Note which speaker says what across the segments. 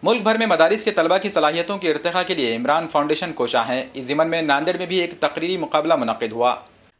Speaker 1: मुल्क भर में मदारिस के तलबा की सलाहियतों की इर्तिका के लिए इमरान फाउंडेशन कोशा है। इस ज़िमन में नांदेड़ में भी एक तकरीरी मुकाबला मुनक्किद हुआ।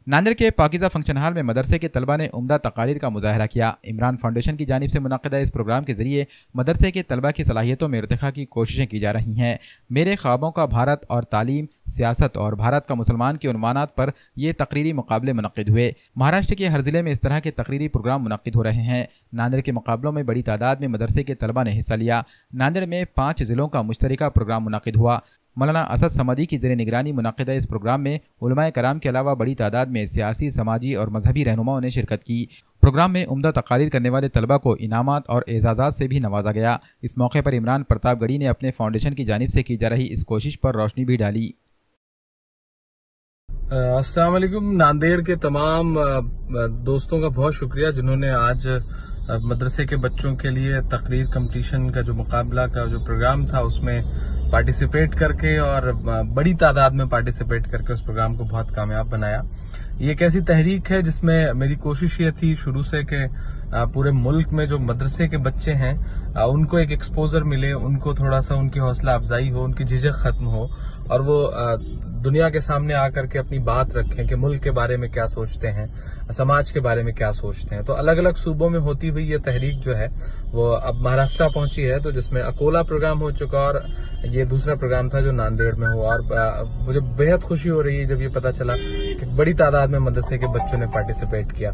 Speaker 1: नांदेड़ के पाकिज़ा फंक्शन हॉल में मदरसे के तलबा ने उम्दा तकारीर का मुजाहरा किया। इमरान फाउंडेशन की जानिब से मुनक्किदा इस प्रोग्राम के जरिए मदरसे के तलबा की सलाहियतों में इर्तिका की कोशिशें की जा रही हैं। मेरे ख्वाबों का भारत और तालीम, सियासत और भारत का मुसलमान के उन्मानात पर ये तकरीरी मुकाबले मुनक्किद हुए। महाराष्ट्र के हर जिले में इस तरह के तकरीरी प्रोग्राम मुनक्किद हो रहे हैं। नांदेड़ के मुकाबलों में बड़ी तादाद में मदरसे के तलबा ने हिस्सा लिया। नांदेड़ में 5 जिलों का मुश्तरका प्रोग्राम मुनक्किद हुआ। मौलाना असद समदी की ज़ेर निगरानी मुनक्किदा इस प्रोग्राम में उलमाए कराम के अलावा बड़ी तादाद में सियासी, समाजी और मजहबी रहनुमाओं ने शिरकत की। प्रोग्राम में उम्दा तकारीर करने वाले तलबा को इनामात और एजाज़ात से भी नवाजा गया। इस मौके पर इमरान प्रतापगढ़ी ने अपने फाउंडेशन की जानिब से की जा रही इस कोशिश पर रोशनी भी डाली।
Speaker 2: अस्सलाम वालेकुम। नांदेड़ के तमाम दोस्तों का बहुत शुक्रिया जिन्होंने आज मदरसे के बच्चों के लिए तकरीर कंपटीशन का जो मुकाबला का जो प्रोग्राम था उसमें पार्टिसिपेट करके और बड़ी तादाद में पार्टिसिपेट करके उस प्रोग्राम को बहुत कामयाब बनाया। ये एक ऐसी तहरीक है जिसमें मेरी कोशिश ये थी शुरू से कि पूरे मुल्क में जो मदरसे के बच्चे हैं उनको एक एक्सपोजर मिले, उनको थोड़ा सा उनकी हौसला अफजाई हो, उनकी झिझक खत्म हो और वो दुनिया के सामने आकर के अपनी बात रखें कि मुल्क के बारे में क्या सोचते हैं, समाज के बारे में क्या सोचते हैं। तो अलग अलग सूबों में होती हुई ये तहरीक जो है वो अब महाराष्ट्र पहुंची है, तो जिसमें अकोला प्रोग्राम हो चुका और ये दूसरा प्रोग्राम था जो नांदेड़ में हुआ। और मुझे बेहद खुशी हो रही है जब ये पता चला कि बड़ी तादाद में मदरसे के बच्चों ने पार्टिसिपेट किया।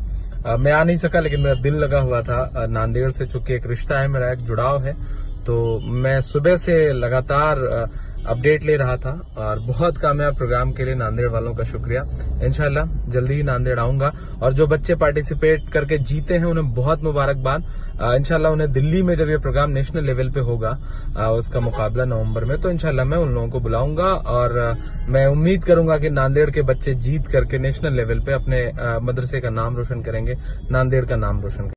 Speaker 2: मैं आ नहीं सका लेकिन मेरा दिल लगा हुआ था नांदेड़ से, चूंकि एक रिश्ता है, मेरा एक जुड़ाव है, तो मैं सुबह से लगातार अपडेट ले रहा था और बहुत कामयाब प्रोग्राम के लिए नांदेड़ वालों का शुक्रिया। इंशाल्लाह जल्दी ही नांदेड़ आऊंगा और जो बच्चे पार्टिसिपेट करके जीते हैं उन्हें बहुत मुबारकबाद। इंशाल्लाह उन्हें दिल्ली में जब ये प्रोग्राम नेशनल लेवल पे होगा उसका मुकाबला नवंबर में, तो इंशाल्लाह मैं उन लोगों को बुलाऊंगा और मैं उम्मीद करूंगा कि नांदेड़ के बच्चे जीत करके नेशनल लेवल पे अपने मदरसे का नाम रोशन करेंगे, नांदेड़ का नाम रोशन करेंगे।